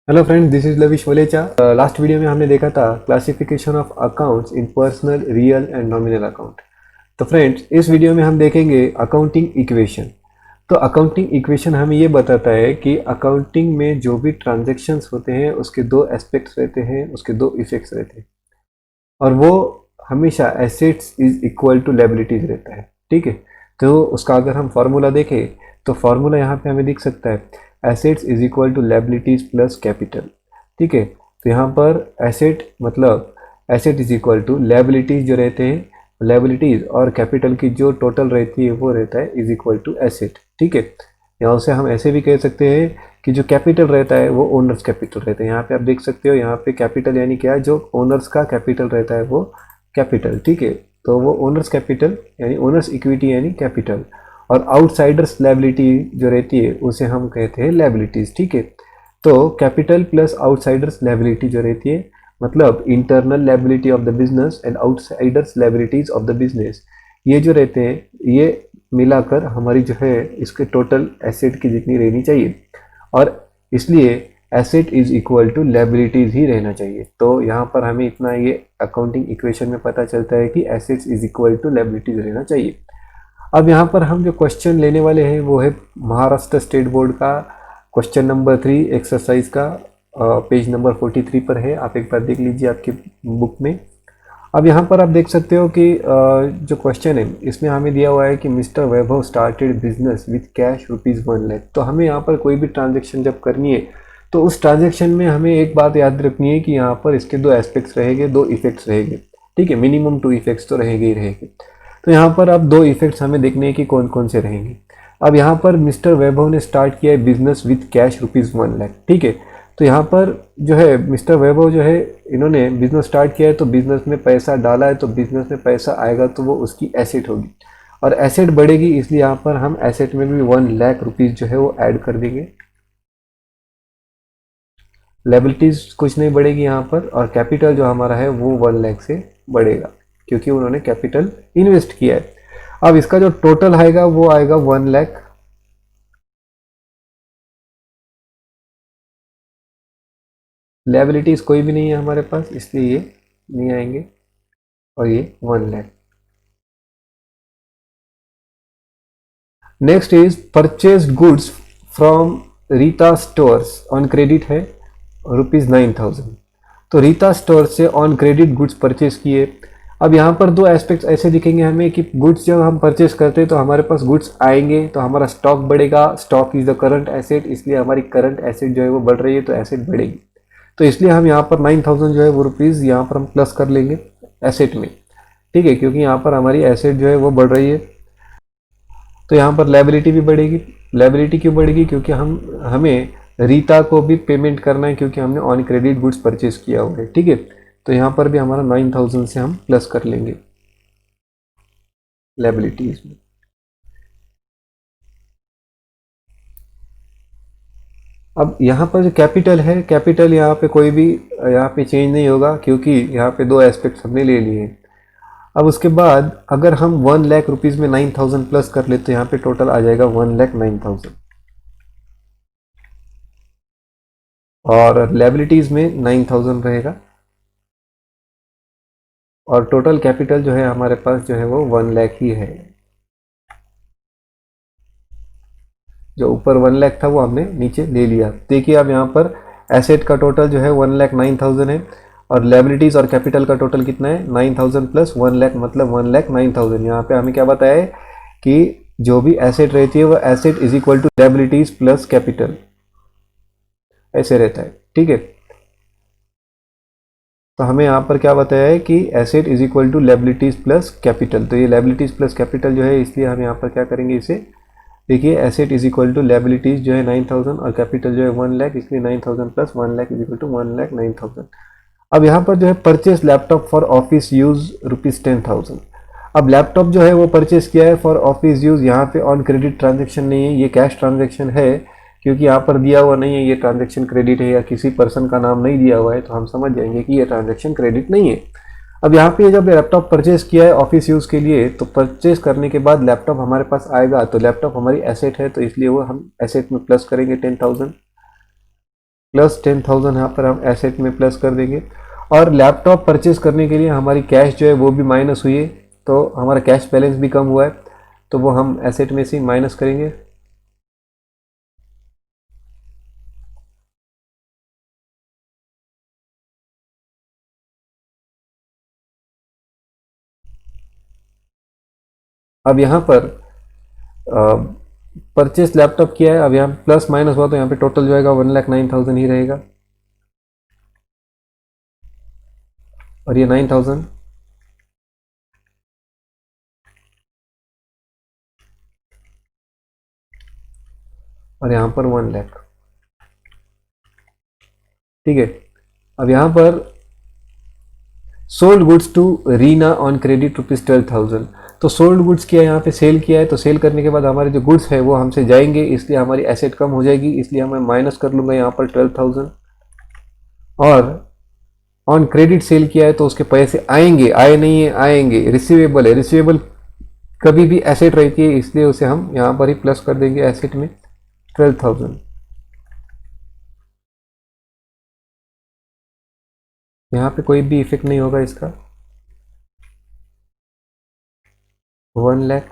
Hello friends, this is Lavish Valecha. Last video में हमने देखा था classification of accounts in personal, real and nominal account. तो फ्रेंड्स, इस वीडियो में हम देखेंगे अकाउंटिंग इक्वेशन। तो अकाउंटिंग इक्वेशन हमें ये बताता है कि अकाउंटिंग में जो भी ट्रांजैक्शंस होते हैं उसके दो एस्पेक्ट्स रहते हैं, उसके दो इफेक्ट्स रहते हैं, और वो हमेशा assets is equal to liabilities रहता है। ठीक है, तो उसका अगर हम फार्मूला देखें तो फार्मूला यहाँ पे हमें दिख सकता है, assets is equal to liabilities plus capital. ठीक है, तो यहाँ पर एसेट मतलब asset is equal to liabilities जो रहते हैं, लायबिलिटीज और कैपिटल की जो टोटल रहती है वो रहता है इज इक्वल टू एसेट। ठीक है, यहाँ से हम ऐसे भी कह सकते हैं कि जो कैपिटल रहता है वो ओनर्स कैपिटल रहता है। यहाँ पे आप देख सकते हो, यहाँ पे कैपिटल यानी क्या है, जो ओनर्स का कैपिटल रहता है वो कैपिटल। ठीक है, तो वो ओनर्स कैपिटल यानी ओनर्स इक्विटी यानी कैपिटल, और आउटसाइडर्स लायबिलिटी जो रहती है उसे हम कहते हैं लायबिलिटीज। ठीक है, तो कैपिटल प्लस आउटसाइडर्स लायबिलिटी जो रहती है, मतलब internal liability of the business and outsiders liabilities of the business, ये जो रहते हैं ये मिलाकर हमारी जो है इसके टोटल एसेट की जितनी रहनी चाहिए, और इसलिए asset is equal to liabilities ही रहना चाहिए। तो यहाँ पर हमें इतना ये अकाउंटिंग इक्वेशन में पता चलता है कि assets is equal to liabilities रहना चाहिए। अब यहाँ पर हम जो क्वेश्चन लेने वाले हैं वो है महाराष्ट्र स्टेट बोर्ड का क्वेश्चन नंबर 3 एक्सरसाइज का, पेज नंबर 43 पर है। आप एक बार देख लीजिए आपके बुक में। अब यहाँ पर आप देख सकते हो कि जो क्वेश्चन है इसमें हमें दिया हुआ है कि mister Vaibhav started business with cash ₹1 lakh. तो हमें यहाँ पर कोई भी ट्रांजेक्शन जब करनी है तो उस ट्रांजेक्शन में हमें एक बात याद रखनी है कि यहाँ पर इसके दो एस्पेक्ट्स रहेंगे, दो इफेक्ट्स रहेंगे। ठीक है, मिनिमम 2 इफेक्ट्स तो रहेंगे ही रहेंगे। तो यहाँ पर अब 2 इफेक्ट्स हमें देखने हैं कि कौन कौन से रहेंगे। अब यहाँ पर मिस्टर वैभव ने स्टार्ट किया है बिजनेस विथ कैश ₹1 लाख। ठीक है, तो यहाँ पर जो है मिस्टर वैभव जो है इन्होंने बिजनेस स्टार्ट किया है, तो बिजनेस में पैसा डाला है, तो बिजनेस में पैसा आएगा तो वो उसकी एसेट होगी, और एसेट बढ़ेगी, इसलिए यहाँ पर हम एसेट में भी ₹1 लाख जो है वो ऐड कर देंगे। लायबिलिटीज कुछ नहीं बढ़ेगी यहाँ पर, और कैपिटल जो हमारा है वो 1 लाख से बढ़ेगा क्योंकि उन्होंने कैपिटल इन्वेस्ट किया है। अब इसका जो टोटल आएगा वो आएगा 1 लाख। लायबिलिटीज कोई भी नहीं है हमारे पास, इसलिए ये नहीं आएंगे, और ये 1 lakh. Next is purchase goods from Rita stores on credit है ₹9,000। तो रीता स्टोर से ऑन क्रेडिट गुड्स परचेज किए। अब यहाँ पर दो एस्पेक्ट्स ऐसे दिखेंगे हमें कि गुड्स जब हम परचेज करते हैं तो हमारे पास गुड्स आएंगे तो हमारा स्टॉक बढ़ेगा। Stock is the current asset, इसलिए हमारी करंट एसेट जो है वो बढ़ रही है तो एसेट बढ़ेगी। तो इसलिए हम यहाँ पर 9,000 जो है वो रुपीज़ यहाँ पर हम प्लस कर लेंगे एसेट में। ठीक है, क्योंकि यहाँ पर हमारी एसेट जो है वो बढ़ रही है, तो यहाँ पर लायबिलिटी भी बढ़ेगी। लायबिलिटी क्यों बढ़ेगी? क्योंकि हमें रीता को भी पेमेंट करना है, क्योंकि हमने ऑन क्रेडिट गुड्स परचेज किया हुआ है। ठीक है, तो यहाँ पर भी हमारा 9,000 से हम प्लस कर लेंगे लायबिलिटीज में। अब यहाँ पर जो कैपिटल है, कैपिटल यहाँ पे कोई भी यहाँ पे चेंज नहीं होगा, क्योंकि यहाँ पे दो एस्पेक्ट्स हमने ले लिए हैं। अब उसके बाद अगर हम 1 लाख रुपीज़ में 9,000 प्लस कर ले तो यहाँ पे टोटल आ जाएगा 1,09,000, और लायबिलिटीज में 9,000 रहेगा, और टोटल कैपिटल जो है हमारे पास जो है वो 1 लाख ही है। जो ऊपर 1 लाख था वो हमने नीचे ले लिया। देखिए अब यहाँ पर एसेट का टोटल जो है 1,09,000 है, और लायबिलिटीज और कैपिटल का टोटल कितना है 9,000 प्लस 1 लाख, मतलब 1,09,000। यहाँ पे हमें क्या बताया है कि जो भी एसेट रहती है वो asset is equal to liabilities plus capital, ऐसे रहता है। ठीक है, तो हमें यहाँ पर क्या बताया है कि asset is equal to liabilities plus capital. तो ये लायबिलिटीज प्लस कैपिटल जो है, इसलिए हम यहाँ पर क्या करेंगे इसे, देखिए asset is equal to liabilities जो है 9,000 और कैपिटल जो है 1 लाख, इसलिए 9,000 plus 1 lakh is equal to 1,09,000। अब यहाँ पर जो है purchase laptop for office use ₹10,000। अब लैपटॉप जो है वो परचेज किया है फॉर ऑफिस यूज, यहाँ पे ऑन क्रेडिट ट्रांजेक्शन नहीं है, ये कैश ट्रांजेक्शन है, क्योंकि यहाँ पर दिया हुआ नहीं है ये ट्रांजेक्शन क्रेडिट है या किसी पर्सन का नाम नहीं दिया हुआ है, तो हम समझ जाएंगे कि ये ट्रांजेक्शन क्रेडिट नहीं है। अब यहाँ पे जब लैपटॉप परचेज किया है ऑफिस यूज़ के लिए, तो परचेज करने के बाद लैपटॉप हमारे पास आएगा, तो लैपटॉप हमारी एसेट है, तो इसलिए वो हम एसेट में प्लस करेंगे 10,000, प्लस 10,000 यहाँ पर हम एसेट में प्लस कर देंगे। और लैपटॉप परचेज करने के लिए हमारी कैश जो है वो भी माइनस हुई है, तो हमारा कैश बैलेंस भी कम हुआ है, तो वो हम एसेट में से माइनस करेंगे। अब यहाँ पर परचेस लैपटॉप किया है, अब यहाँ प्लस माइनस हुआ तो यहाँ पे टोटल जो आएगा 1,09,000 ही रहेगा, और ये 9,000 और यहाँ पर 1,00,000। ठीक है। अब यहाँ पर sold goods to Reena on credit ₹12,000, तो सोल्ड गुड्स किया यहाँ पे सेल किया है, तो सेल करने के बाद हमारे जो गुड्स है वो हमसे जाएंगे, इसलिए हमारी एसेट कम हो जाएगी, इसलिए मैं माइनस कर लूँगा यहाँ पर 12,000। और ऑन क्रेडिट सेल किया है तो उसके पैसे आएंगे, आए नहीं है आएंगे, रिसीवेबल है, रिसीवेबल कभी भी एसेट रहती है, इसलिए उसे हम यहाँ पर ही प्लस कर देंगे एसेट में 12,000। यहाँ पे कोई भी इफेक्ट नहीं होगा इसका। 1,00,000,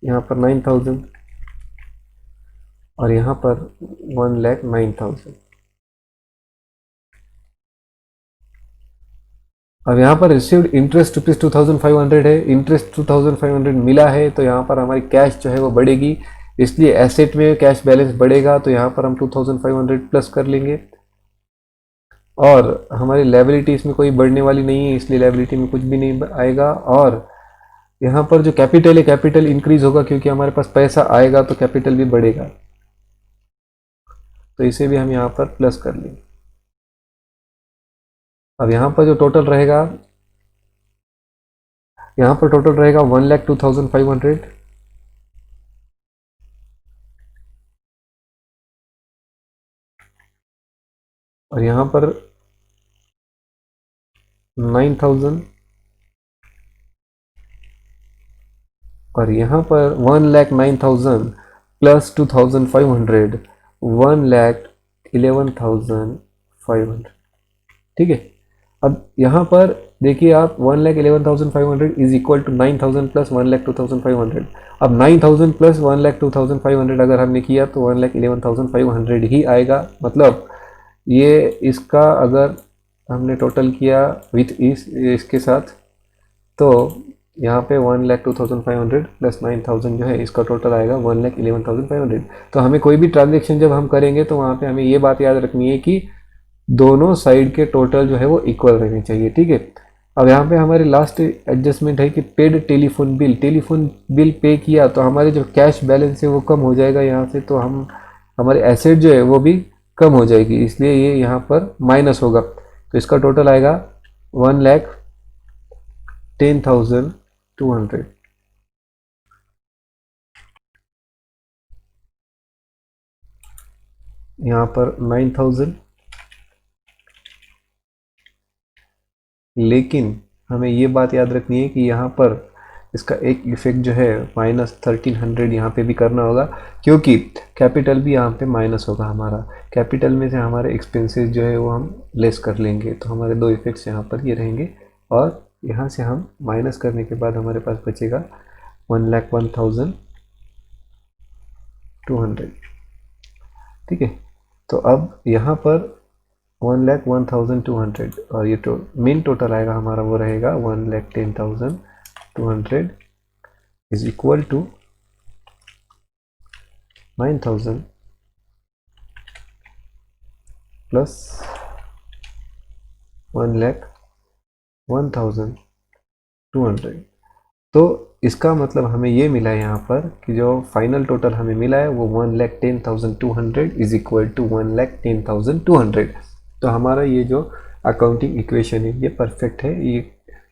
यहाँ पर 9,000 और यहाँ पर 1,09,000। अब यहाँ पर रिसीव्ड इंटरेस्ट ₹2,500 है, इंटरेस्ट 2,500 मिला है, तो यहाँ पर हमारी कैश जो है वो बढ़ेगी, इसलिए एसेट में कैश बैलेंस बढ़ेगा, तो यहाँ पर हम 2,500 प्लस कर लेंगे। और हमारी लायबिलिटी इसमें कोई बढ़ने वाली नहीं है, इसलिए लायबिलिटी में कुछ भी नहीं आएगा। और यहाँ पर जो कैपिटल है, कैपिटल इंक्रीज होगा, क्योंकि हमारे पास पैसा आएगा तो कैपिटल भी बढ़ेगा, तो इसे भी हम यहाँ पर प्लस कर लेंगे। अब यहाँ पर जो टोटल रहेगा, यहाँ पर टोटल रहेगा 1,02,500, और यहाँ पर 9,000, और यहाँ पर 1,09,000 प्लस 2,500, 1,11,500। ठीक है। अब यहाँ पर देखिए आप, 1,11,500 इज इक्वल टू 9,000 प्लस 1,02,500। अब 9,000 प्लस 1,02,500 अगर हमने किया तो 1,11,500 ही आएगा। मतलब ये इसका अगर हमने टोटल किया विथ इसके साथ, तो यहाँ पे 1,02,500 प्लस 9,000 जो है इसका टोटल आएगा 1,11,500। तो हमें कोई भी ट्रांजेक्शन जब हम करेंगे तो वहाँ पे हमें ये बात याद रखनी है कि दोनों साइड के टोटल जो है वो इक्वल रहने चाहिए। ठीक है। अब यहाँ पे हमारी लास्ट एडजस्टमेंट है कि paid telephone bill, telephone bill pay किया तो हमारे जो कैश बैलेंस है वो कम हो जाएगा यहाँ से, तो हम हमारे एसेट जो है वो भी कम हो जाएगी, इसलिए ये यहाँ पर माइनस होगा, तो इसका टोटल आएगा 1,10,200। यहाँ पर 9,000, लेकिन हमें ये बात याद रखनी है कि यहाँ पर इसका एक इफेक्ट जो है -1,300 यहाँ पे भी करना होगा, क्योंकि कैपिटल भी यहाँ पे माइनस होगा हमारा, कैपिटल में से हमारे एक्सपेंसेस जो है वो हम लेस कर लेंगे, तो हमारे दो इफेक्ट्स यहाँ पर ये रहेंगे। और यहाँ से हम माइनस करने के बाद हमारे पास बचेगा 1,01,200। ठीक है। तो अब यहाँ पर 1,01,200 और ये मेन टोटल आएगा हमारा, वो रहेगा 1,10,200 इज इक्वल टू 9,000 प्लस 1,01,200। तो इसका मतलब हमें ये मिला है यहाँ पर कि जो फाइनल टोटल हमें मिला है वो 1,10,200 इज इक्वल टू 1,10,200। तो हमारा ये जो अकाउंटिंग इक्वेशन है ये परफेक्ट है, ये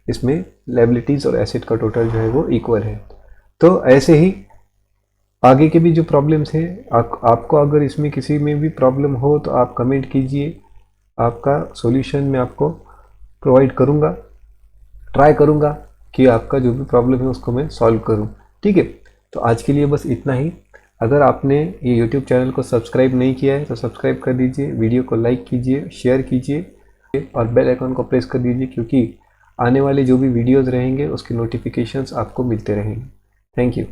इसमें लायबिलिटीज़ और एसेट का टोटल जो है वो इक्वल है। तो ऐसे ही आगे के भी जो प्रॉब्लम्स हैं, आपको अगर इसमें किसी में भी प्रॉब्लम हो तो आप कमेंट कीजिए, आपका सॉल्यूशन मैं आपको प्रोवाइड करूँगा, ट्राई करूँगा कि आपका जो भी प्रॉब्लम है उसको मैं सॉल्व करूँ। ठीक है, तो आज के लिए बस इतना ही। अगर आपने ये यूट्यूब चैनल को सब्सक्राइब नहीं किया है तो सब्सक्राइब कर दीजिए, वीडियो को लाइक कीजिए, शेयर कीजिए और बेल आइकन को प्रेस कर दीजिए, क्योंकि आने वाले जो भी वीडियोज़ रहेंगे उसके नोटिफिकेशंस आपको मिलते रहेंगे। Thank you.